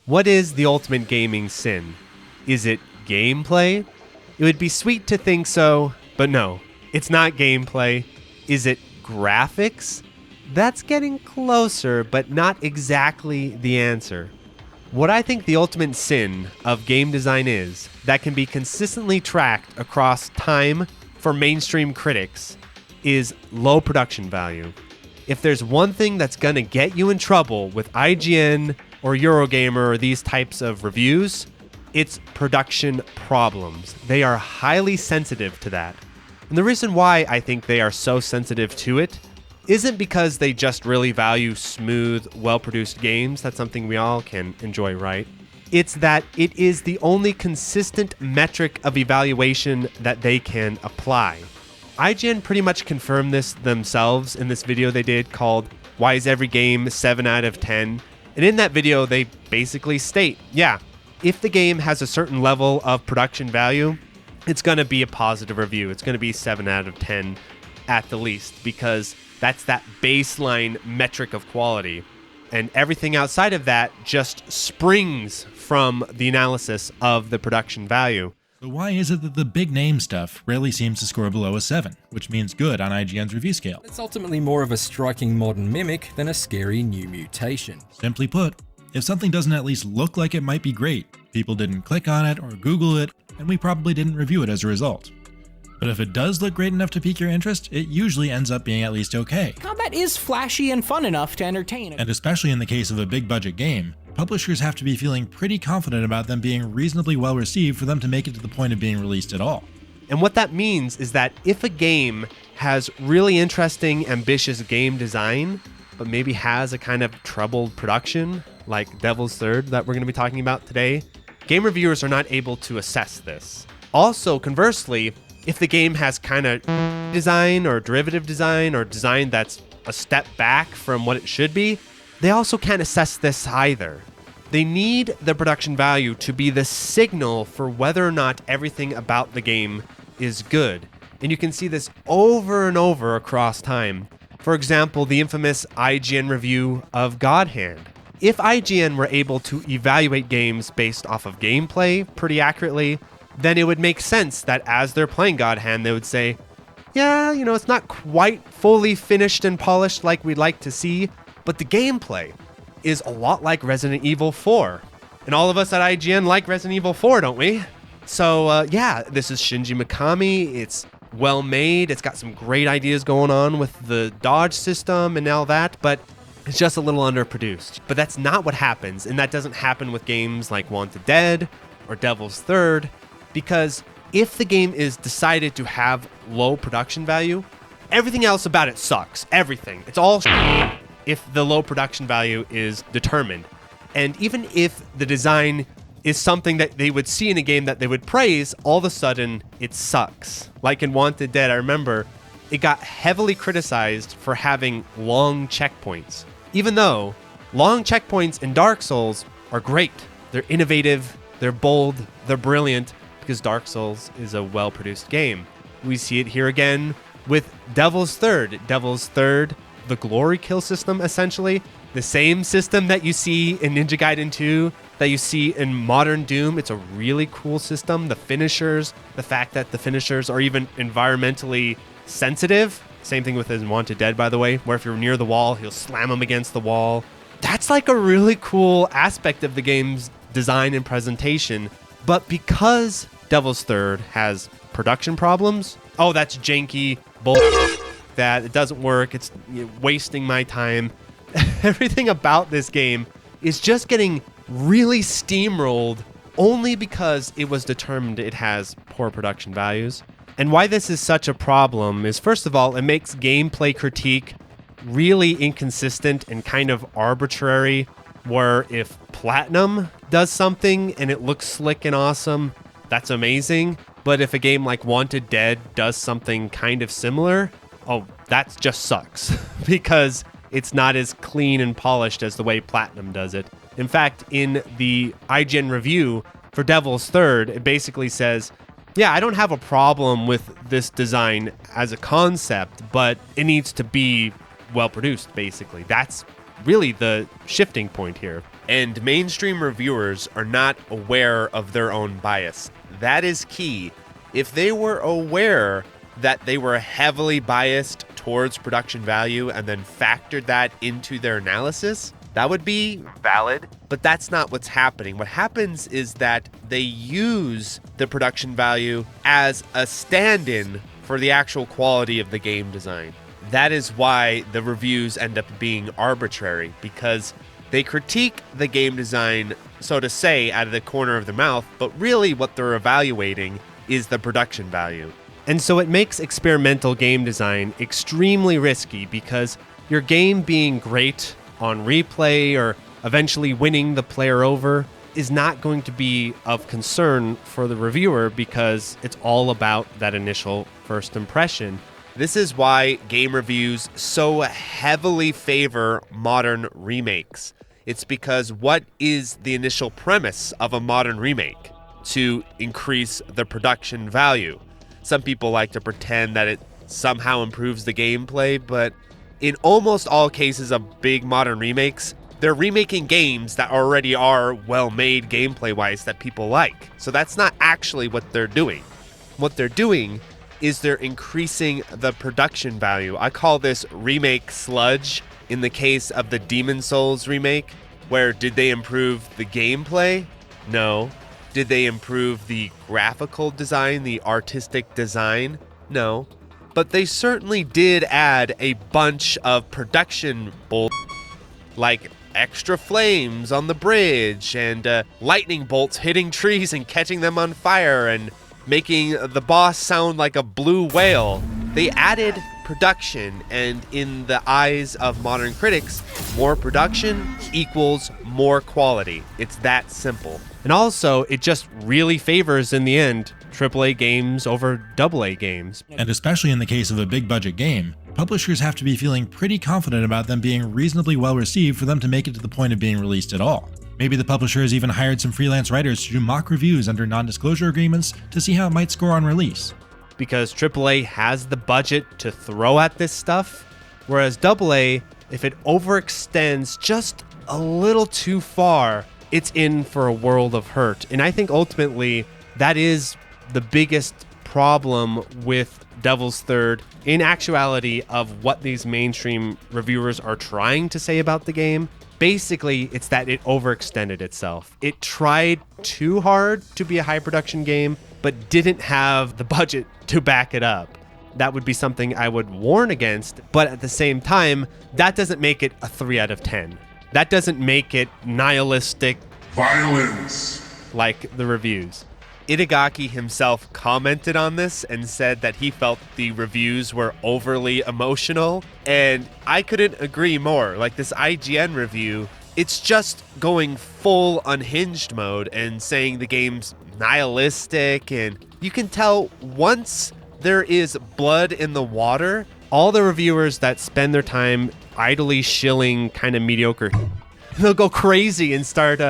What is the ultimate gaming sin? Is it gameplay? It would be sweet to think so, but no, it's not gameplay. Is it graphics? That's getting closer, but not exactly the answer. What I think the ultimate sin of game design is, that can be consistently tracked across time for mainstream critics, is low production value. If there's one thing that's gonna get you in trouble with IGN or Eurogamer or these types of reviews, it's production problems. They are highly sensitive to that. And the reason why I think they are so sensitive to it isn't because they just really value smooth, well-produced games. That's something we all can enjoy, right? It's that it is the only consistent metric of evaluation that they can apply. IGN pretty much confirmed this themselves in this video they did called Why is Every Game 7 out of 10? And in that video, they basically state, yeah, if the game has a certain level of production value, it's going to be a positive review. It's going to be 7 out of 10 at the least, because that's that baseline metric of quality. And everything outside of that just springs from the analysis of the production value. So why is it that the big name stuff rarely seems to score below a 7, which means good on IGN's review scale? It's ultimately more of a striking modern mimic than a scary new mutation. Simply put, if something doesn't at least look like it might be great, people didn't click on it or Google it, and we probably didn't review it as a result. But if it does look great enough to pique your interest, it usually ends up being at least okay. Combat is flashy and fun enough to entertain. And especially in the case of a big budget game, publishers have to be feeling pretty confident about them being reasonably well received for them to make it to the point of being released at all. And what that means is that if a game has really interesting, ambitious game design, but maybe has a kind of troubled production, like Devil's Third that we're going to be talking about today, game reviewers are not able to assess this. Also, conversely, if the game has kind of design or derivative design or design that's a step back from what it should be, they also can't assess this either. They need the production value to be the signal for whether or not everything about the game is good. And you can see this over and over across time. For example, the infamous IGN review of Godhand. If IGN were able to evaluate games based off of gameplay pretty accurately, then it would make sense that as they're playing Godhand, they would say, yeah, it's not quite fully finished and polished like we'd like to see, but the gameplay is a lot like Resident Evil 4. And all of us at IGN like Resident Evil 4, don't we? So, yeah, this is Shinji Mikami. It's well made. It's got some great ideas going on with the dodge system and all that, but it's just a little underproduced. But that's not what happens, and that doesn't happen with games like Wanted Dead or Devil's Third, because if the game is decided to have low production value, everything else about it sucks. Everything. It's all if the low production value is determined. And even if the design is something that they would see in a game that they would praise, all of a sudden it sucks. Like in Wanted Dead, I remember it got heavily criticized for having long checkpoints. Even though long checkpoints in Dark Souls are great. They're innovative, they're bold, they're brilliant, because Dark Souls is a well-produced game. We see it here again with Devil's Third. Devil's Third, the glory kill system, essentially. The same system that you see in Ninja Gaiden 2, that you see in modern Doom. It's a really cool system. The finishers, the fact that the finishers are even environmentally sensitive. Same thing with in Wanted Dead, by the way, where if you're near the wall, he'll slam them against the wall. That's like a really cool aspect of the game's design and presentation. But because Devil's Third has production problems, oh, that's janky, that it doesn't work, it's wasting my time. Everything about this game is just getting really steamrolled only because it was determined it has poor production values. And why this is such a problem is, first of all, it makes gameplay critique really inconsistent and kind of arbitrary, where if Platinum does something and it looks slick and awesome, that's amazing. But if a game like Wanted Dead does something kind of similar, oh, that just sucks because it's not as clean and polished as the way Platinum does it. In fact, in the IGN review for Devil's Third, it basically says, yeah, I don't have a problem with this design as a concept, but it needs to be well produced, basically. That's really the shifting point here. And mainstream reviewers are not aware of their own bias. That is key. If they were aware that they were heavily biased towards production value and then factored that into their analysis, that would be valid, but that's not what's happening. What happens is that they use the production value as a stand-in for the actual quality of the game design. That is why the reviews end up being arbitrary, because they critique the game design, so to say, out of the corner of their mouth, but really what they're evaluating is the production value. And so it makes experimental game design extremely risky, because your game being great on replay or eventually winning the player over is not going to be of concern for the reviewer, because it's all about that initial first impression. This is why game reviews so heavily favor modern remakes. It's because what is the initial premise of a modern remake? To increase the production value. Some people like to pretend that it somehow improves the gameplay, but in almost all cases of big modern remakes, they're remaking games that already are well-made gameplay-wise that people like. So that's not actually what they're doing. What they're doing is they're increasing the production value. I call this remake sludge in the case of the Demon's Souls remake, where did they improve the gameplay? No. Did they improve the graphical design, the artistic design? No. But they certainly did add a bunch of production bull, like extra flames on the bridge and lightning bolts hitting trees and catching them on fire and making the boss sound like a blue whale. They added production, and in the eyes of modern critics, more production equals more quality. It's that simple. And also, it just really favors, in the end, AAA games over AA games. And especially in the case of a big budget game, publishers have to be feeling pretty confident about them being reasonably well received for them to make it to the point of being released at all. Maybe the publisher has even hired some freelance writers to do mock reviews under non-disclosure agreements to see how it might score on release. Because AAA has the budget to throw at this stuff, whereas AA, if it overextends just a little too far, it's in for a world of hurt. And I think ultimately that is the biggest problem with Devil's Third, in actuality, of what these mainstream reviewers are trying to say about the game. Basically, it's that it overextended itself. It tried too hard to be a high production game, but didn't have the budget to back it up. That would be something I would warn against, but at the same time, that doesn't make it a 3 out of 10. That doesn't make it nihilistic violence like the reviews. Itagaki himself commented on this and said that he felt the reviews were overly emotional, and I couldn't agree more. Like this IGN review, it's just going full unhinged mode and saying the game's nihilistic, and you can tell once there is blood in the water, all the reviewers that spend their time idly shilling kind of mediocre, they'll go crazy and start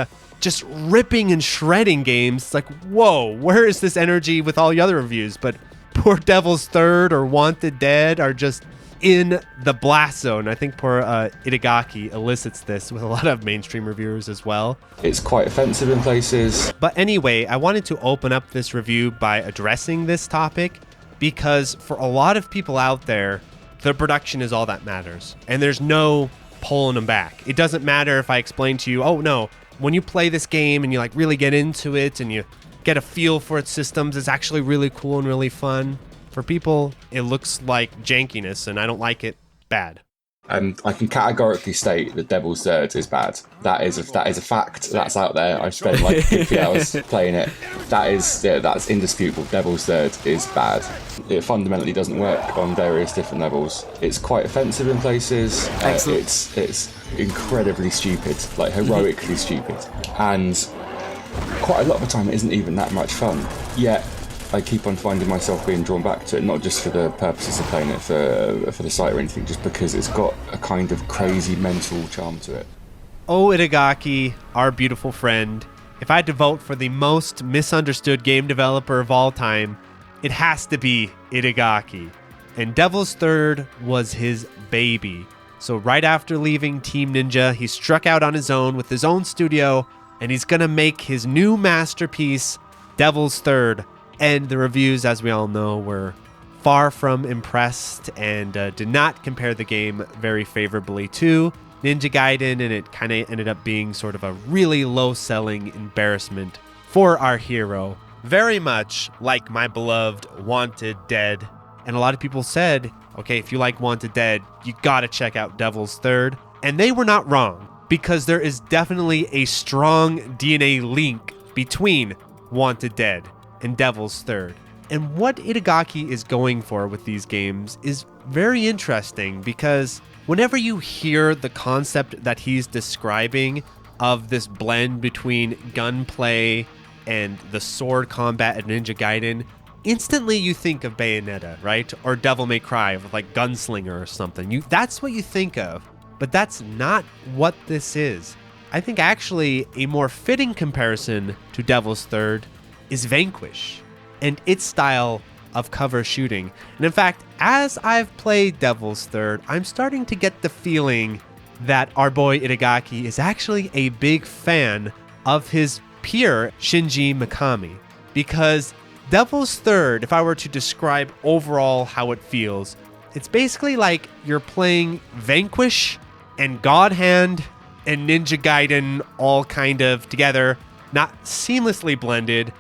just ripping and shredding games. It's like, whoa, where is this energy with all the other reviews? But poor Devil's Third or Wanted Dead are just in the blast zone. I think poor Itagaki elicits this with a lot of mainstream reviewers as well. It's quite offensive in places. But anyway, I wanted to open up this review by addressing this topic, because for a lot of people out there, the production is all that matters. And there's no pulling them back. It doesn't matter if I explain to you, oh no, when you play this game and you like really get into it and you get a feel for its systems, it's actually really cool and really fun. For people, it looks like jankiness, and I don't like it. Bad. And I can categorically state that Devil's Third is bad. That is a fact. That's out there. I spent like 50 hours playing it. That's indisputable. Devil's Third is bad. It fundamentally doesn't work on various different levels. It's quite offensive in places. It's incredibly stupid, like heroically stupid, and quite a lot of the time it isn't even that much fun. Yet I keep on finding myself being drawn back to it, not just for the purposes of playing it for the site or anything, just because it's got a kind of crazy mental charm to it. Oh, Itagaki, our beautiful friend, if I had to vote for the most misunderstood game developer of all time, it has to be Itagaki. And Devil's Third was his baby. So right after leaving Team Ninja, he struck out on his own with his own studio, and he's going to make his new masterpiece, Devil's Third. And the reviews, as we all know, were far from impressed and did not compare the game very favorably to Ninja Gaiden, and it kind of ended up being sort of a really low-selling embarrassment for our hero. Very much like my beloved Wanted Dead. And a lot of people said, okay, if you like Wanted Dead, you gotta check out Devil's Third. And they were not wrong, because there is definitely a strong DNA link between Wanted Dead and Devil's Third. And what Itagaki is going for with these games is very interesting, because whenever you hear the concept that he's describing of this blend between gunplay and the sword combat at Ninja Gaiden, instantly you think of Bayonetta, right? Or Devil May Cry with like Gunslinger or something. That's what you think of, but that's not what this is. I think actually a more fitting comparison to Devil's Third is Vanquish and its style of cover shooting. And in fact, as I've played Devil's Third, I'm starting to get the feeling that our boy Itagaki is actually a big fan of his peer Shinji Mikami, because Devil's Third, if I were to describe overall how it feels, it's basically like you're playing Vanquish and Godhand and Ninja Gaiden all kind of together, not seamlessly blended,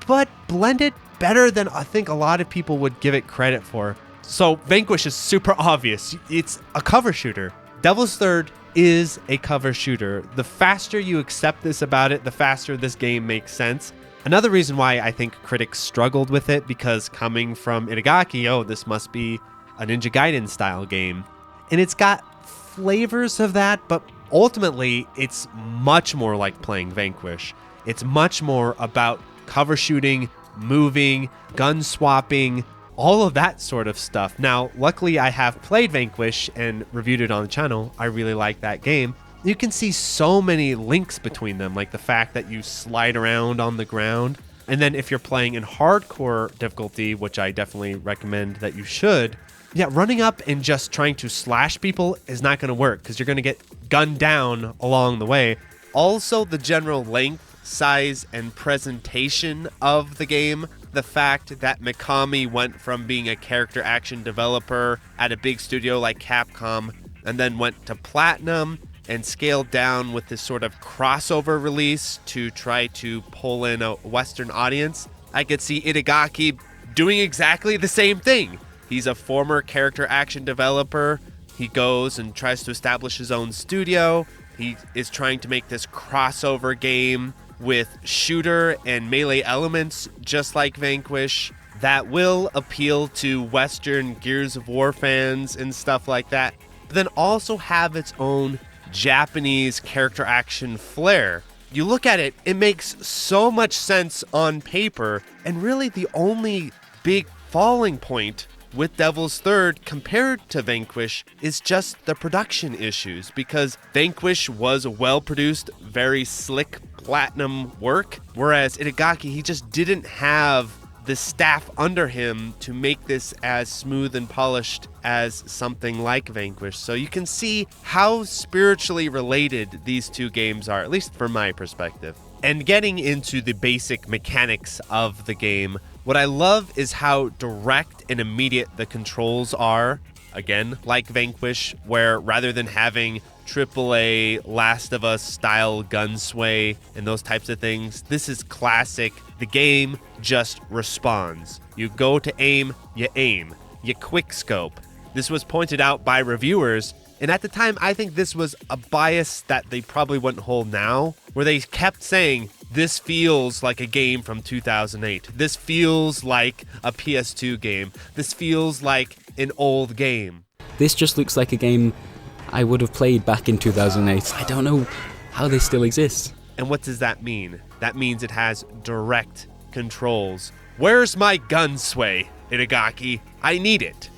but blended better than I think a lot of people would give it credit for. So Vanquish is super obvious. It's a cover shooter. Devil's Third is a cover shooter. The faster you accept this about it, the faster this game makes sense. Another reason why I think critics struggled with it, because coming from Itagaki, oh, this must be a Ninja Gaiden style game. And it's got flavors of that, but ultimately it's much more like playing Vanquish. It's much more about cover shooting, moving, gun swapping, all of that sort of stuff. Now, luckily I have played Vanquish and reviewed it on the channel. I really like that game. You can see so many links between them, like the fact that you slide around on the ground. And then if you're playing in hardcore difficulty, which I definitely recommend that you should, yeah, running up and just trying to slash people is not going to work, because you're going to get gunned down along the way. Also, the general length, size, and presentation of the game. The fact that Mikami went from being a character action developer at a big studio like Capcom and then went to Platinum and scaled down with this sort of crossover release to try to pull in a Western audience. I could see Itagaki doing exactly the same thing. He's a former character action developer. He goes and tries to establish his own studio. He is trying to make this crossover game with shooter and melee elements, just like Vanquish, that will appeal to Western Gears of War fans and stuff like that, but then also have its own Japanese character action flair. You look at it, it makes so much sense on paper, and really the only big falling point with Devil's Third compared to Vanquish is just the production issues, because Vanquish was a well-produced, very slick Platinum work, whereas Itagaki, he just didn't have the staff under him to make this as smooth and polished as something like Vanquish. So you can see how spiritually related these two games are, at least from my perspective. And getting into the basic mechanics of the game, what I love is how direct and immediate the controls are. Again, like Vanquish, where rather than having AAA Last of Us style gun sway and those types of things, this is classic. The game just responds. You go to aim, you quick scope. This was pointed out by reviewers, and at the time I think this was a bias that they probably wouldn't hold now, where they kept saying, this feels like a game from 2008. This feels like a PS2 game. This feels like an old game. This just looks like a game I would have played back in 2008. I don't know how they still exist. And what does that mean? That means it has direct controls. Where's my gun sway, Itagaki? I need it.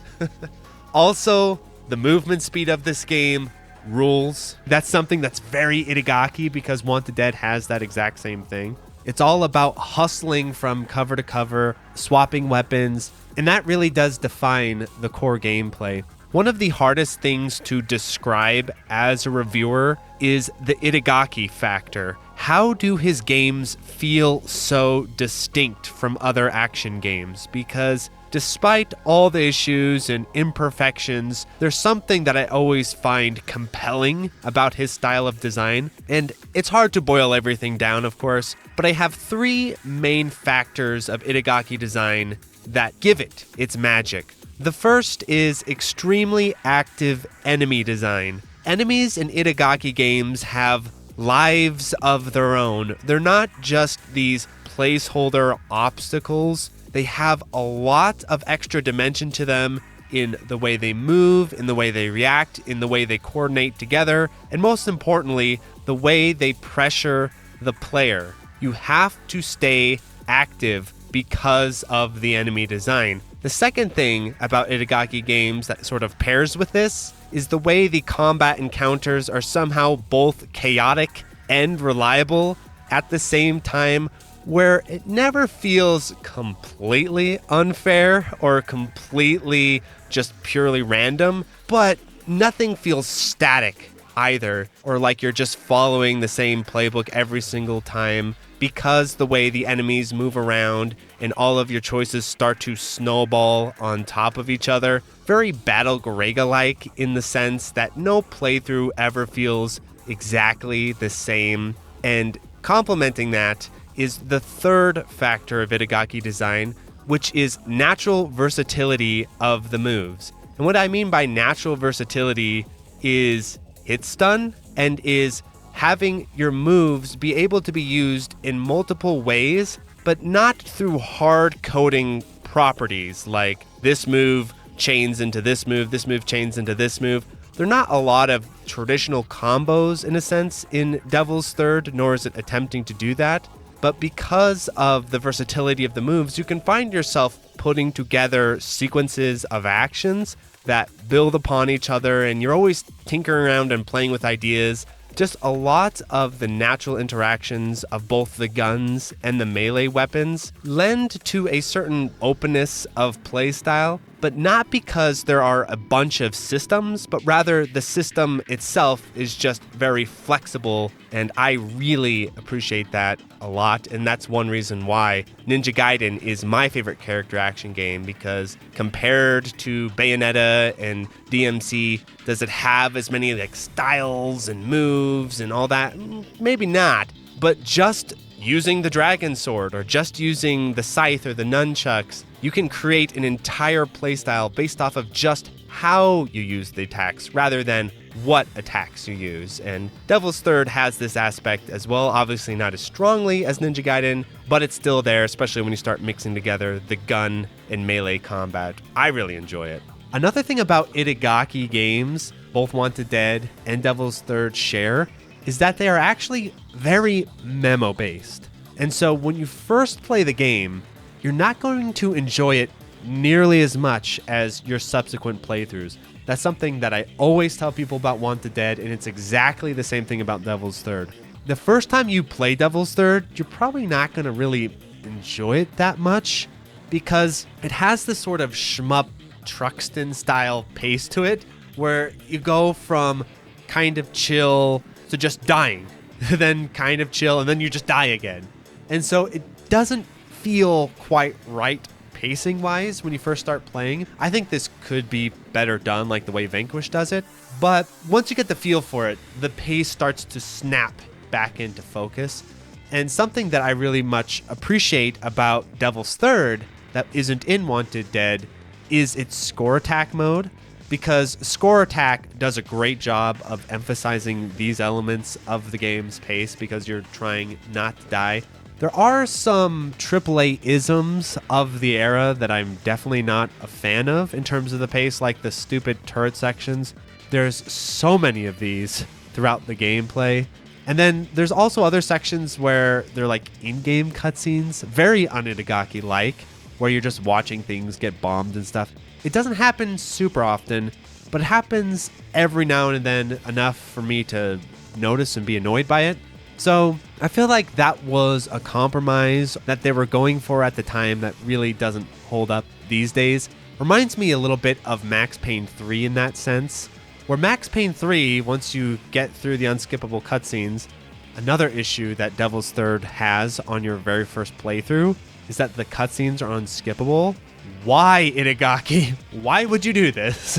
Also, the movement speed of this game rules. That's something that's very Itagaki, because Wanted Dead has that exact same thing. It's all about hustling from cover to cover, swapping weapons, and that really does define the core gameplay. One of the hardest things to describe as a reviewer is the Itagaki factor. How do his games feel so distinct from other action games? Because despite all the issues and imperfections, there's something that I always find compelling about his style of design. And it's hard to boil everything down, of course, but I have 3 main factors of Itagaki design that give it its magic. The first is extremely active enemy design. Enemies in Itagaki games have lives of their own. They're not just these placeholder obstacles. They have a lot of extra dimension to them in the way they move, in the way they react, in the way they coordinate together, and most importantly, the way they pressure the player. You have to stay active because of the enemy design. The second thing about Itagaki games that sort of pairs with this is the way the combat encounters are somehow both chaotic and reliable at the same time, where it never feels completely unfair or completely just purely random, but nothing feels static either, or like you're just following the same playbook every single time, because the way the enemies move around and all of your choices start to snowball on top of each other. Very Battle Garegga-like in the sense that no playthrough ever feels exactly the same. And complementing that is the third factor of Itagaki design, which is natural versatility of the moves. And what I mean by natural versatility is hit stun and is having your moves be able to be used in multiple ways, but not through hard coding properties like this move chains into this move chains into this move. There are not a lot of traditional combos in a sense in Devil's Third, nor is it attempting to do that. But because of the versatility of the moves, you can find yourself putting together sequences of actions that build upon each other, and you're always tinkering around and playing with ideas. Just a lot of the natural interactions of both the guns and the melee weapons lend to a certain openness of playstyle, but not because there are a bunch of systems, but rather the system itself is just very flexible, and I really appreciate that a lot, and that's one reason why Ninja Gaiden is my favorite character action game, because compared to Bayonetta and DMC, does it have as many like styles and moves and all that? Maybe not, but just using the dragon sword or just using the scythe or the nunchucks, you can create an entire playstyle based off of just how you use the attacks rather than what attacks you use. And Devil's Third has this aspect as well, obviously not as strongly as Ninja Gaiden, but it's still there, especially when you start mixing together the gun and melee combat. I really enjoy it. Another thing about Itagaki games, both Wanted Dead and Devil's Third share, is that they are actually very memo-based. And so when you first play the game, you're not going to enjoy it nearly as much as your subsequent playthroughs. That's something that I always tell people about Wanted Dead, and it's exactly the same thing about Devil's Third. The first time you play Devil's Third, you're probably not going to really enjoy it that much because it has this sort of shmup Truxton style pace to it where you go from kind of chill to just dying, then kind of chill, and then you just die again. And so it doesn't feel quite right pacing wise when you first start playing. I think this could be better done like the way Vanquish does it, but once you get the feel for it, the pace starts to snap back into focus. And something that I really much appreciate about Devil's Third that isn't in Wanted Dead is its score attack mode, because score attack does a great job of emphasizing these elements of the game's pace because you're trying not to die. There are some AAA isms of the era that I'm definitely not a fan of in terms of the pace, like the stupid turret sections. There's so many of these throughout the gameplay. And then there's also other sections where they're like in-game cutscenes, very un-Itagaki-like, where you're just watching things get bombed and stuff. It doesn't happen super often, but it happens every now and then enough for me to notice and be annoyed by it. So I feel like that was a compromise that they were going for at the time that really doesn't hold up these days. Reminds me a little bit of Max Payne 3 in that sense, where Max Payne 3, once you get through the unskippable cutscenes, another issue that Devil's Third has on your very first playthrough is that the cutscenes are unskippable. Why, Itagaki? Why would you do this?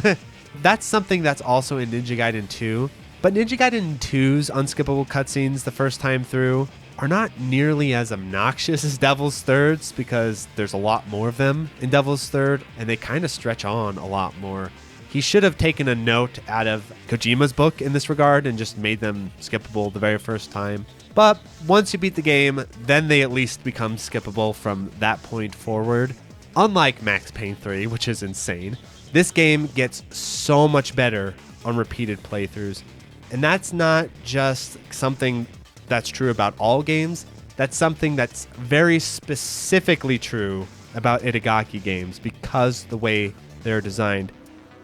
That's something that's also in Ninja Gaiden 2, but Ninja Gaiden 2's unskippable cutscenes the first time through are not nearly as obnoxious as Devil's Third's because there's a lot more of them in Devil's Third, and they kind of stretch on a lot more. He should have taken a note out of Kojima's book in this regard and just made them skippable the very first time. But once you beat the game, then they at least become skippable from that point forward. Unlike Max Payne 3, which is insane, this game gets so much better on repeated playthroughs. And that's not just something that's true about all games. That's something that's very specifically true about Itagaki games because the way they're designed.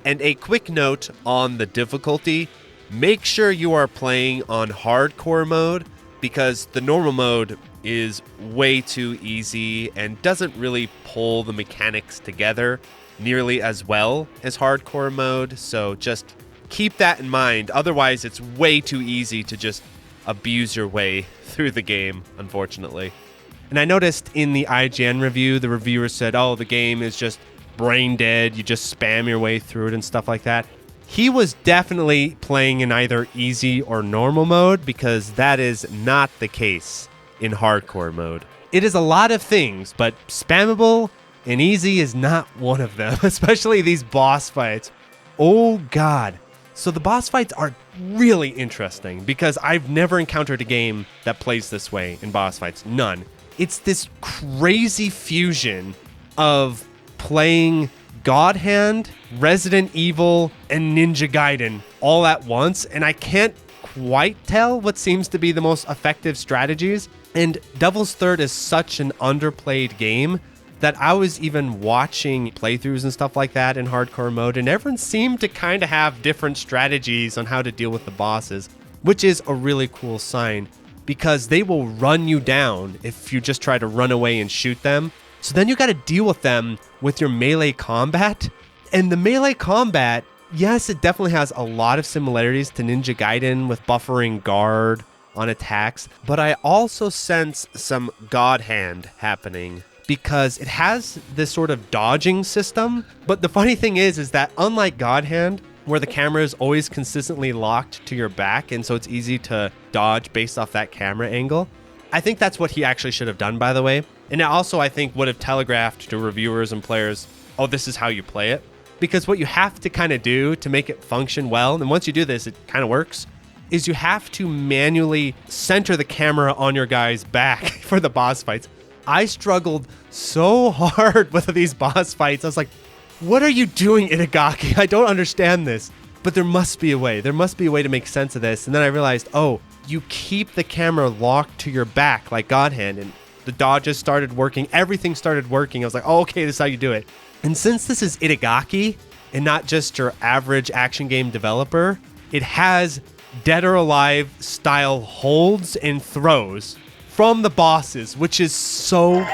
And a quick note on the difficulty, make sure you are playing on hardcore mode because the normal mode is way too easy and doesn't really pull the mechanics together nearly as well as hardcore mode. So just keep that in mind. Otherwise, it's way too easy to just abuse your way through the game, unfortunately. And I noticed in the IGN review, the reviewer said, oh, the game is just brain dead, you just spam your way through it and stuff like that. He was definitely playing in either easy or normal mode because that is not the case in hardcore mode. It is a lot of things, but spammable and easy is not one of them, especially these boss fights. Oh god. So the boss fights are really interesting because I've never encountered a game that plays this way in boss fights. None. It's this crazy fusion of playing Godhand, Resident Evil, and Ninja Gaiden all at once, and I can't quite tell what seems to be the most effective strategies. And Devil's Third is such an underplayed game that I was even watching playthroughs and stuff like that in hardcore mode, and everyone seemed to kind of have different strategies on how to deal with the bosses, which is a really cool sign because they will run you down if you just try to run away and shoot them. So then you got to deal with them with your melee combat. And the melee combat, yes, it definitely has a lot of similarities to Ninja Gaiden with buffering guard on attacks, but I also sense some Godhand happening because it has this sort of dodging system. But the funny thing is that unlike Godhand, where the camera is always consistently locked to your back, and so it's easy to dodge based off that camera angle, I think that's what he actually should have done, by the way. And it also, I think, would have telegraphed to reviewers and players, oh, this is how you play it. Because what you have to kind of do to make it function well, and once you do this, it kind of works, is you have to manually center the camera on your guy's back for the boss fights. I struggled so hard with these boss fights. I was like, what are you doing, Itagaki? I don't understand this. But there must be a way. There must be a way to make sense of this. And then I realized, oh, you keep the camera locked to your back like Godhand, and the dodges started working. Everything started working. I was like, oh, okay, this is how you do it. And since this is Itagaki and not just your average action game developer, it has Dead or Alive style holds and throws from the bosses, which is so...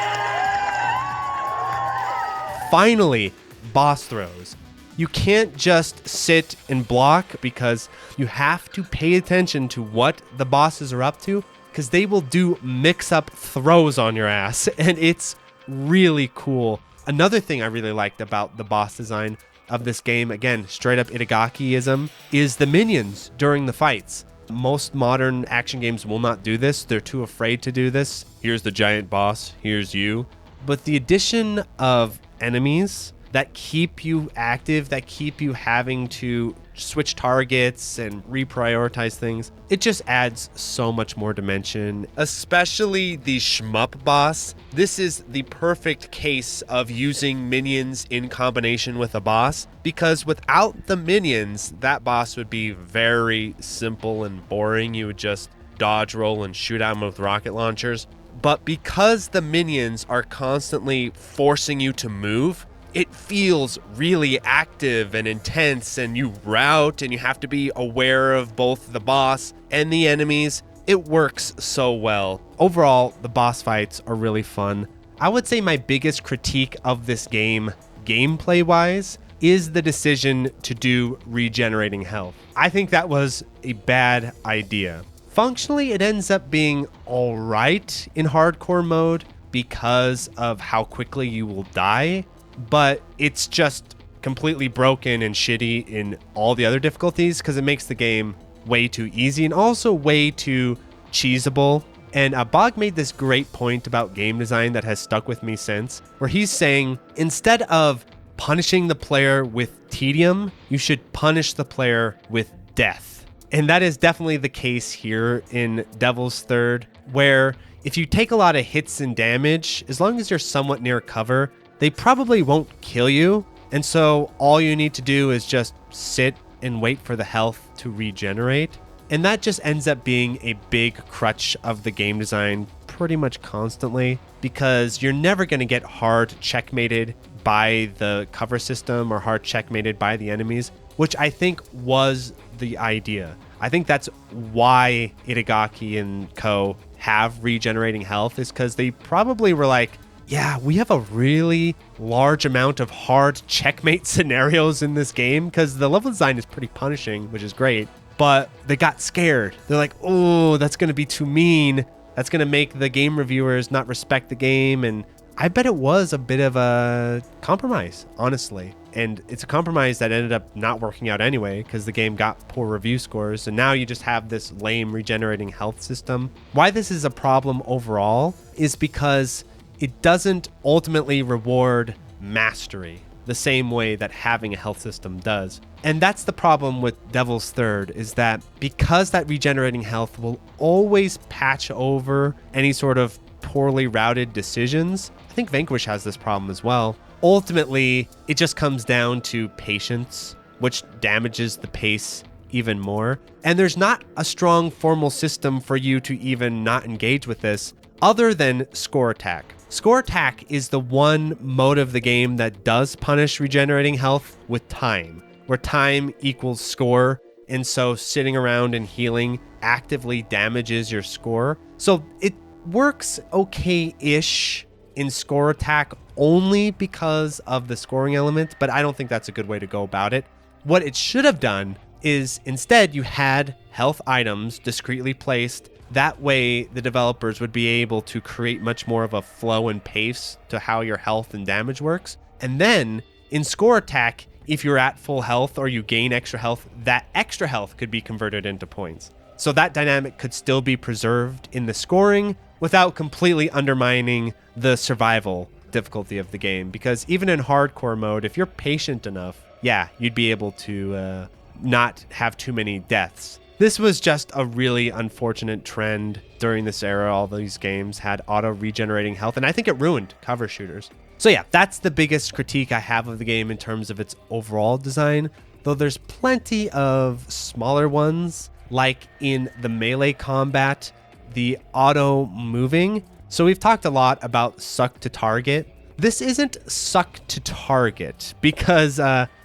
Finally, boss throws. You can't just sit and block because you have to pay attention to what the bosses are up to because they will do mix-up throws on your ass, and it's really cool. Another thing I really liked about the boss design of this game, again, straight up Itagaki-ism, is the minions during the fights. Most modern action games will not do this. They're too afraid to do this. Here's the giant boss. Here's you. But the addition of enemies that keep you active, that keep you having to switch targets and reprioritize things, it just adds so much more dimension, especially the shmup boss. This is the perfect case of using minions in combination with a boss, because without the minions, that boss would be very simple and boring. You would just dodge roll and shoot at him with rocket launchers. But because the minions are constantly forcing you to move, it feels really active and intense, and you route and you have to be aware of both the boss and the enemies. It works so well. Overall, the boss fights are really fun. I would say my biggest critique of this game gameplay wise is the decision to do regenerating health. I think that was a bad idea. Functionally, it ends up being all right in hardcore mode because of how quickly you will die, but it's just completely broken and shitty in all the other difficulties because it makes the game way too easy and also way too cheesable. And Bog made this great point about game design that has stuck with me since, where he's saying instead of punishing the player with tedium, you should punish the player with death. And that is definitely the case here in Devil's Third, where if you take a lot of hits and damage, as long as you're somewhat near cover, they probably won't kill you. And so all you need to do is just sit and wait for the health to regenerate. And that just ends up being a big crutch of the game design pretty much constantly, because you're never going to get hard checkmated by the cover system or hard checkmated by the enemies, which I think was the idea. I think that's why Itagaki and co have regenerating health, is because they probably were like, yeah, we have a really large amount of hard checkmate scenarios in this game, because the level design is pretty punishing, which is great. But they got scared. They're like, oh, that's going to be too mean. That's going to make the game reviewers not respect the game. And I bet it was a bit of a compromise, honestly. And it's a compromise that ended up not working out anyway, because the game got poor review scores. And now you just have this lame regenerating health system. Why this is a problem overall is because it doesn't ultimately reward mastery the same way that having a health system does. And that's the problem with Devil's Third, is that because that regenerating health will always patch over any sort of poorly routed decisions. I think Vanquish has this problem as well. Ultimately, it just comes down to patience, which damages the pace even more. And there's not a strong formal system for you to even not engage with this other than score attack. Score attack is the one mode of the game that does punish regenerating health with time, where time equals score. And so sitting around and healing actively damages your score. So it works okay-ish in score attack only because of the scoring element, but I don't think that's a good way to go about it. What it should have done is instead you had health items discreetly placed. That way the developers would be able to create much more of a flow and pace to how your health and damage works. And then in score attack, if you're at full health or you gain extra health, that extra health could be converted into points. So that dynamic could still be preserved in the scoring without completely undermining the survival difficulty of the game. Because even in hardcore mode, if you're patient enough, yeah, you'd be able to not have too many deaths. This was just a really unfortunate trend during this era. All these games had auto-regenerating health, and I think it ruined cover shooters. So yeah, that's the biggest critique I have of the game in terms of its overall design, though there's plenty of smaller ones, like in the melee combat, the auto-moving. So we've talked a lot about suck to target. This isn't suck to target, because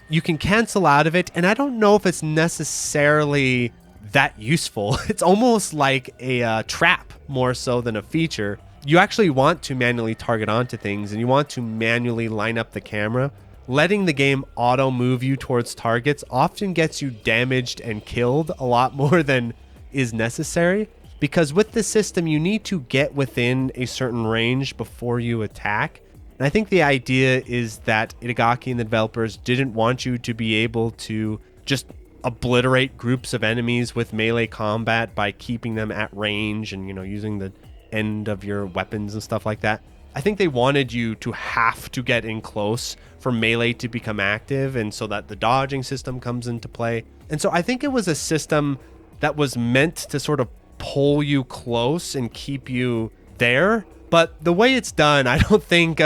you can cancel out of it, and I don't know if it's necessarily that useful. It's almost like a trap more so than a feature. You actually want to manually target onto things, and you want to manually line up the camera. Letting the game auto move you towards targets often gets you damaged and killed a lot more than is necessary, because with this system you need to get within a certain range before you attack. And I think the idea is that Itagaki and the developers didn't want you to be able to just obliterate groups of enemies with melee combat by keeping them at range and, using the end of your weapons and stuff like that. I think they wanted you to have to get in close for melee to become active, and so that the dodging system comes into play. And so I think it was a system that was meant to sort of pull you close and keep you there. But the way it's done, I don't think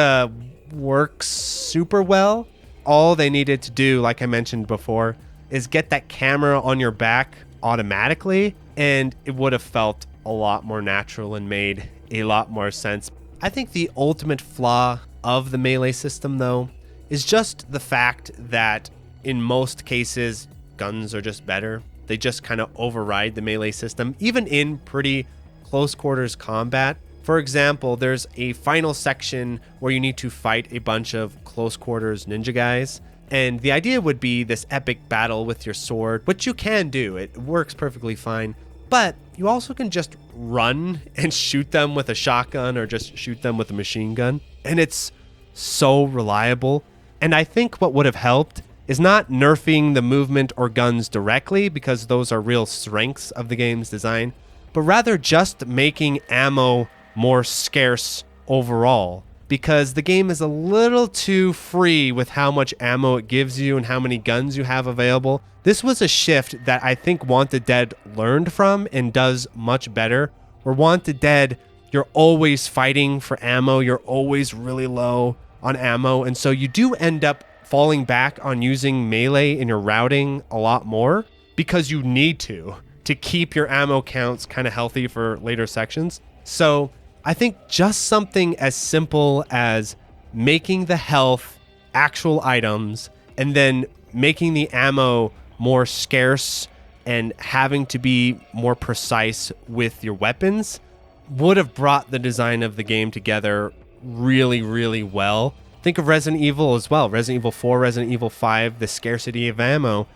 works super well. All they needed to do, like I mentioned before, is get that camera on your back automatically, and it would have felt a lot more natural and made a lot more sense. I think the ultimate flaw of the melee system, though, is just the fact that in most cases, guns are just better. They just kind of override the melee system, even in pretty close quarters combat. For example, there's a final section where you need to fight a bunch of close quarters ninja guys. And the idea would be this epic battle with your sword, which you can do. It works perfectly fine. But you also can just run and shoot them with a shotgun or just shoot them with a machine gun. And it's so reliable. And I think what would have helped is not nerfing the movement or guns directly, because those are real strengths of the game's design, but rather just making ammo more scarce overall, because the game is a little too free with how much ammo it gives you and how many guns you have available. This was a shift that I think Wanted Dead learned from and does much better. Where Wanted Dead, you're always fighting for ammo, you're always really low on ammo, and so you do end up falling back on using melee in your routing a lot more because you need to keep your ammo counts kind of healthy for later sections. So I think just something as simple as making the health actual items and then making the ammo more scarce and having to be more precise with your weapons would have brought the design of the game together really, really well. Think of Resident Evil as well. Resident Evil 4, Resident Evil 5, the scarcity of ammo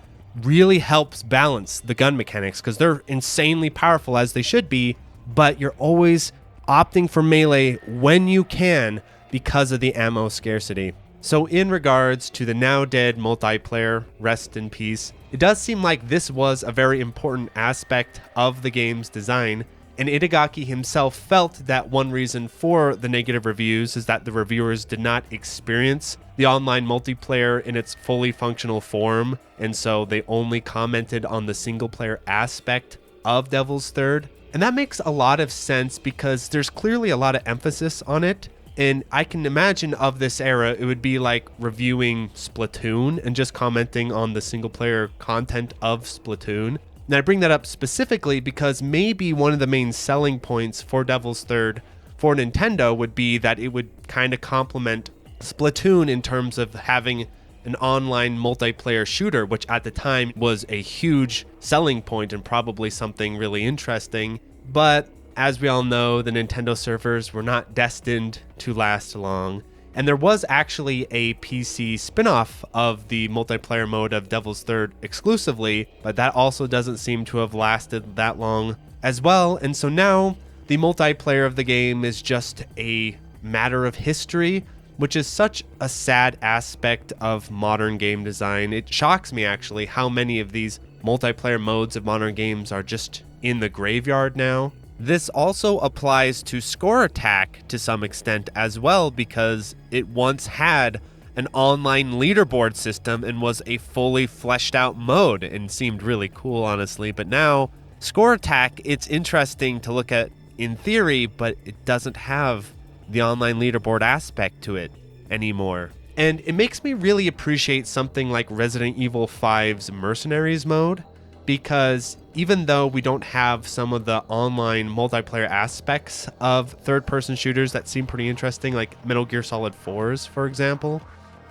really helps balance the gun mechanics because they're insanely powerful as they should be, but you're always opting for melee when you can because of the ammo scarcity. So in regards to the now dead multiplayer, rest in peace, it does seem like this was a very important aspect of the game's design, and Itagaki himself felt that one reason for the negative reviews is that the reviewers did not experience the online multiplayer in its fully functional form, and so they only commented on the single player aspect of Devil's Third. And that makes a lot of sense because there's clearly a lot of emphasis on it. And I can imagine of this era, it would be like reviewing Splatoon and just commenting on the single player content of Splatoon. And I bring that up specifically because maybe one of the main selling points for Devil's Third for Nintendo would be that it would kind of complement Splatoon in terms of having an online multiplayer shooter, which at the time was a huge selling point and probably something really interesting. But as we all know, the Nintendo servers were not destined to last long. And there was actually a PC spin-off of the multiplayer mode of Devil's Third exclusively, but that also doesn't seem to have lasted that long as well. And so now the multiplayer of the game is just a matter of history, which is such a sad aspect of modern game design. It shocks me actually how many of these multiplayer modes of modern games are just in the graveyard now. This also applies to Score Attack to some extent as well, because it once had an online leaderboard system and was a fully fleshed out mode and seemed really cool, honestly. But now Score Attack, it's interesting to look at in theory, but it doesn't have the online leaderboard aspect to it anymore. And it makes me really appreciate something like Resident Evil 5's Mercenaries mode, because even though we don't have some of the online multiplayer aspects of third-person shooters that seem pretty interesting, like Metal Gear Solid 4's, for example,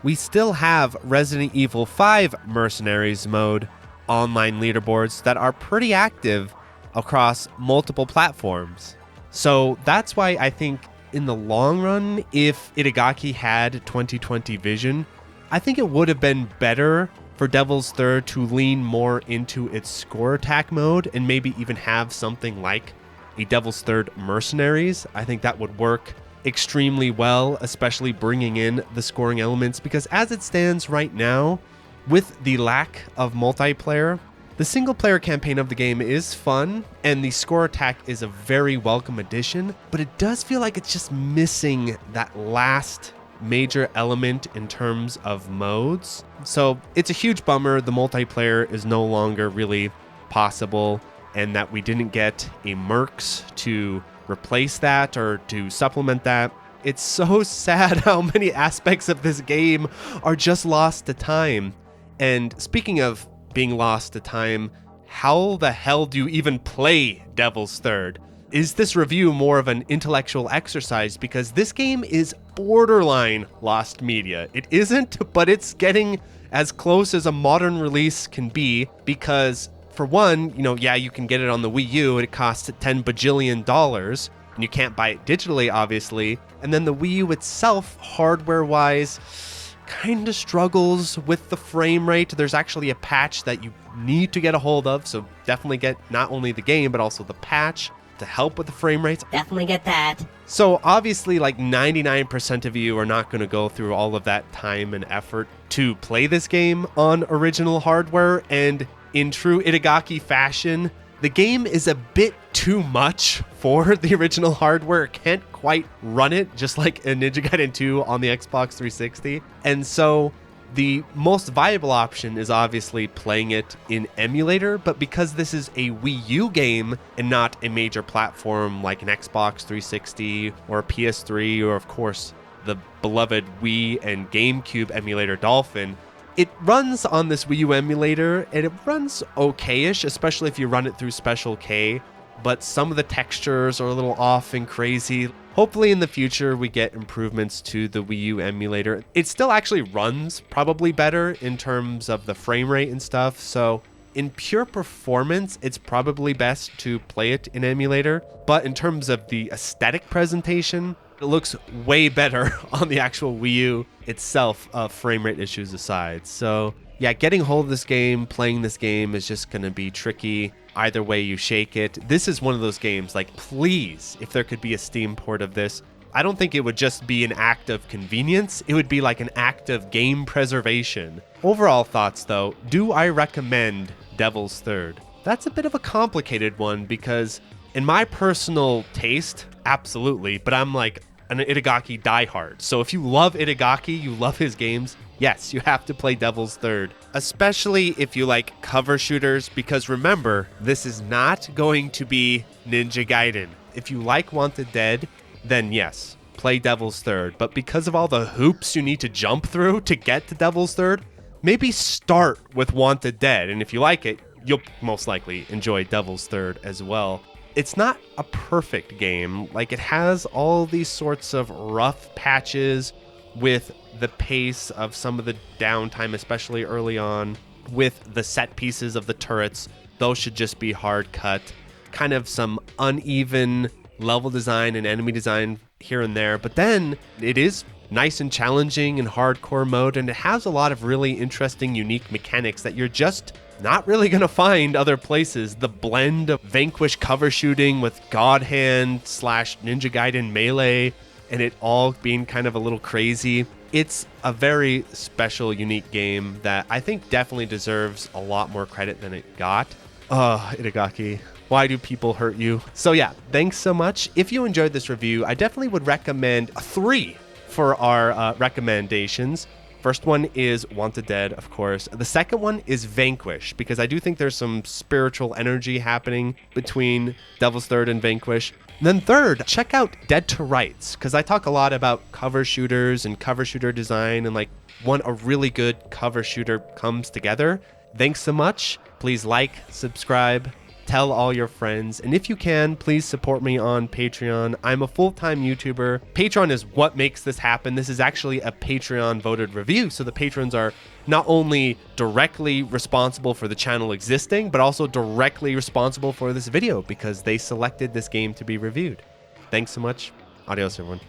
we still have Resident Evil 5 Mercenaries mode online leaderboards that are pretty active across multiple platforms. So that's why I think in the long run, if Itagaki had 2020 vision, I think it would have been better for Devil's Third to lean more into its Score Attack mode and maybe even have something like a Devil's Third Mercenaries. I think that would work extremely well, especially bringing in the scoring elements, because as it stands right now, with the lack of multiplayer, the single player campaign of the game is fun and the Score Attack is a very welcome addition, but it does feel like it's just missing that last major element in terms of modes. So it's a huge bummer the multiplayer is no longer really possible and that we didn't get a Mercs to replace that or to supplement that. It's so sad how many aspects of this game are just lost to time. And speaking of being lost to time, how the hell do you even play Devil's Third? Is this review more of an intellectual exercise? Because this game is borderline lost media. It isn't, but it's getting as close as a modern release can be, because for one, you can get it on the Wii U and it costs $10 bajillion. and you can't buy it digitally, obviously. And then the Wii U itself, hardware-wise, kind of struggles with the frame rate. There's actually a patch that you need to get a hold of, so definitely get not only the game, but also the patch to help with the frame rates. Definitely get that. So obviously, like 99% of you are not going to go through all of that time and effort to play this game on original hardware, and in true Itagaki fashion, the game is a bit too much for the original hardware. It can't quite run it, just like a Ninja Gaiden 2 on the Xbox 360. And so the most viable option is obviously playing it in emulator, but because this is a Wii U game and not a major platform like an Xbox 360 or a PS3, or of course the beloved Wii and GameCube emulator Dolphin, it runs on this Wii U emulator, and it runs okay-ish, especially if you run it through Special K, but some of the textures are a little off and crazy. Hopefully in the future we get improvements to the Wii U emulator. It still actually runs probably better in terms of the frame rate and stuff, so in pure performance, it's probably best to play it in emulator, but in terms of the aesthetic presentation, it looks way better on the actual Wii U itself, frame rate issues aside. So yeah, getting hold of this game, playing this game is just going to be tricky. Either way you shake it. This is one of those games, like, please, if there could be a Steam port of this, I don't think it would just be an act of convenience. It would be like an act of game preservation. Overall thoughts, though, do I recommend Devil's Third? That's a bit of a complicated one because in my personal taste, absolutely, but I'm like an Itagaki diehard. So if you love Itagaki, you love his games, yes, you have to play Devil's Third, especially if you like cover shooters, because remember, this is not going to be Ninja Gaiden. If you like Wanted Dead, then yes, play Devil's Third. But because of all the hoops you need to jump through to get to Devil's Third, maybe start with Wanted Dead. And if you like it, you'll most likely enjoy Devil's Third as well. It's not a perfect game. Like, it has all these sorts of rough patches with the pace of some of the downtime, especially early on, with the set pieces of the turrets. Those should just be hard cut. Kind of some uneven level design and enemy design here and there, but then it is nice and challenging in hardcore mode, and it has a lot of really interesting, unique mechanics that you're just not really going to find other places. The blend of Vanquish cover shooting with Godhand / Ninja Gaiden melee, and it all being kind of a little crazy. It's a very special, unique game that I think definitely deserves a lot more credit than it got. Itagaki, why do people hurt you? So yeah, thanks so much. If you enjoyed this review, I definitely would recommend 3 for our recommendations. First one is Wanted Dead, of course. The second one is Vanquish, because I do think there's some spiritual energy happening between Devil's Third and Vanquish. And then third, check out Dead to Rights, because I talk a lot about cover shooters and cover shooter design, and like when a really good cover shooter comes together. Thanks so much. Please like, subscribe, tell all your friends, and if you can, please support me on Patreon. I'm a full-time YouTuber. Patreon is what makes this happen. This is actually a Patreon voted review, so the patrons are not only directly responsible for the channel existing, but also directly responsible for this video because they selected this game to be reviewed. Thanks so much. Adios, everyone.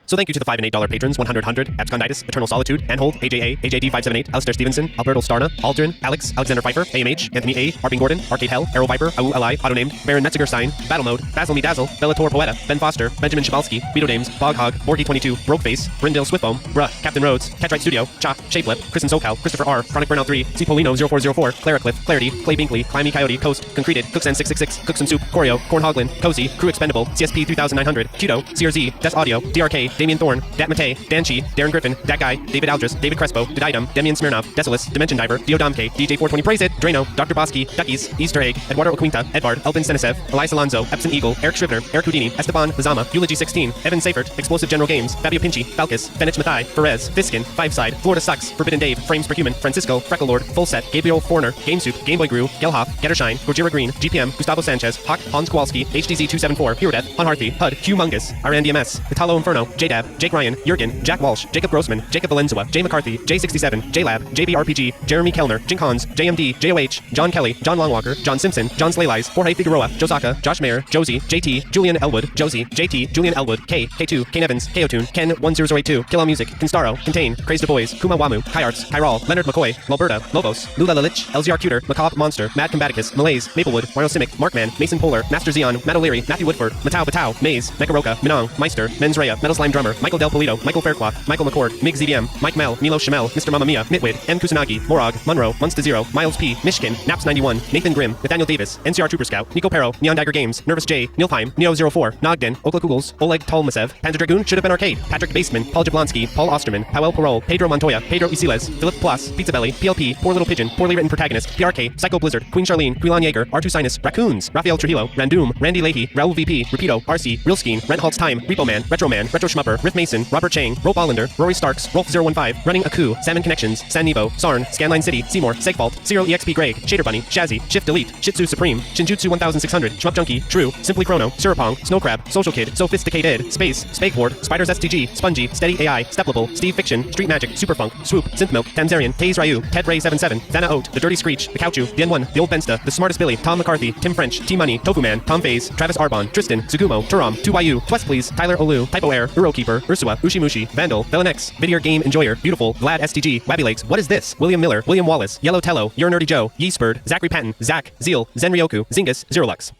So thank you to the $5 and $8 patrons: 100, Absconditis, Eternal Solitude, Handhold, AJA, AJD578, Alistair Stevenson, Alberto Starna, Aldrin, Alex, Alexander Pfeiffer, AMH, Anthony A, Arping Gordon, Arcade Hell, Arrow Viper, Au Li, Autonamed, Baron Metziger Stein, Battle Mode, Basil Me Dazzle, Bellator Poeta, Ben Foster, Benjamin Shabalski, Beetle Dames, Boghog, Borky22, Brokeface, Brindale Swiftfoam, Bruh, Captain Rhodes, Catchright Studio, Chop, Shapelip, Kristen SoCal, Christopher R, Chronic Burnout 3, Cipolino 0404, Clara Cliff, Clarity, Clay Binkley, Climby Coyote, Coast, Concreted, Cooksen 666, Cook Some Soup, Corio, Corn Hoglin, Cozy, Crew Expendable, CSP 3900, Cheeto, CRZ, Des Audio, DRK, Damian Thorne, Dat Matei, Dan Chi, Darren Griffin, Dat Guy, David Aldris, David Crespo, Dididum, Demian Smirnov, Desolus, Dimension Diver, Diodamke, DJ420 Praise It, Drano, Dr. Bosky, Duckies, Easter Egg, Eduardo Aquinta, Edvard, Elvin Senesev, Elias Alonso, Epson Eagle, Eric Scrivener, Eric Houdini, Esteban Lazama, Eulogy 16, Evan Seifert, Explosive General Games, Fabio Pinchi, Falcus, Fenich Mathai, Perez, Fiskin, Five Side, Florida Sucks, Forbidden Dave, Frames Per Human, Francisco, Freckle Lord, Full Set, Gabriel Forner, Game Soup, Gameboy Grew, Gelhoff, Gettershine, Gojira Green, GPM, Gustavo Sanchez, Hawk, Hans Kowalski, HDZ 274, Hero Death, Han Harthy, HUD, Humongous, RNDMS, Italo Inferno, JDab, Jake Ryan, Jurgen, Jack Walsh, Jacob Grossman, Jacob Valenzuela, Jay McCarthy, J67, JLab, JBRPG, Jeremy Kellner, Jink Hans, JMD, JOH, John Kelly, John Longwalker, John Simpson, John Slaylise, Jorge Figueroa, Josaka, Josh Mayer, Josie, JT, Julian Elwood, Josie, JT, Julian Elwood, K, K2, Kane Evans, K-O-Tune, Ken10082, Kill All Music, Kinstaro, Contain, Crazed Boys, Kuma Wamu, Kyarts, Kyral, Leonard McCoy, Loberta, Lobos, Lula Lilich, LZR Cuter, Macabre Monster, Mad Combaticus, Malaise, Maplewood, Mario Simic, Markman, Mason Polar, Master Zeon, Matt O'Leary, Matthew Woodford, Matau Batau, Maze, Mekaroka, Minong, Meister, Men's Raya, Metal Slime Drummer, Michael Del Polito, Michael Faircloth, Michael McCord, Mig ZDM, Mike Mel, Milo Shamel, Mr. Mamma Mia, Mitwid, M. Kusanagi, Morog, Munro, Munsta Zero, Miles P, Mishkin, Naps91, Nathan Grimm, Nathaniel Davis, NCR Trooper Scout, Nico Pero, Neon Dagger Games, Nervous J, Nilfheim, Neo04, Nogden, Okla Googles, Oleg Tolmasev, Panzer Dragoon should have been arcade, Patrick Baseman, Paul Jablonski, Paul Osterman, Powell Parole, Pedro Montoya, Pedro Isiles, Philip Plus, Pizza Belly, PLP, Poor Little Pigeon, Poorly Written Protagonist, PRK, Psycho Blizzard, Queen Charlene, Quilon Jaeger, R2 Sinus, Raccoons, Raphael Trujillo, Randoom, Randy Leahy, Raul VP, Rapido, RC, Realskeen, Rent Halt's Time, Repo Man, Retro Schmupper, Riff Mason, Robert Chang, Rolf Hollander, Rory Starks, Rolf015, Running Aku, Salmon Connections, San Nevo, Sarn, Scanline City, Seymour, Segfault, Zero EXP Greg, Shader Bunny, Shazzy, Shift Delete, Shitsu Supreme, Shinjutsu 1600, Shmup Junkie, True, Simply Chrono, Surapong, Snowcrab, Social Kid, Sophisticated, Space, Spakeboard, Spiders STG, Spongy, Steady AI, Steplable, Steve Fiction, Street Magic, Superfunk, Swoop, Synth Milk, Tamzarian, Taze Ryu, Ted Ray 77, Thana Oat, The Dirty Screech, The Couchu, The N1, The Old Bensta, The Smartest Billy, Tom McCarthy, Tim French, T Money, Tofu Man, Tom Faze, Travis Arbon, Tristan, Sugumo, Turam, 2YU, Twest Please, Tyler Olu, Typo Air, Urokeeper, Ursua, Ushimushi, Vandal, Velenex, Video Game Enjoyer, Beautiful, Vlad STG, Wabby Legs, What Is This? William Miller, William Wallace, Yellow Tello, Your Nerdy Joe, Yeespurd, Zachary Patton, Zach, Zeal, Zenryoku, Zingus, Zerolux.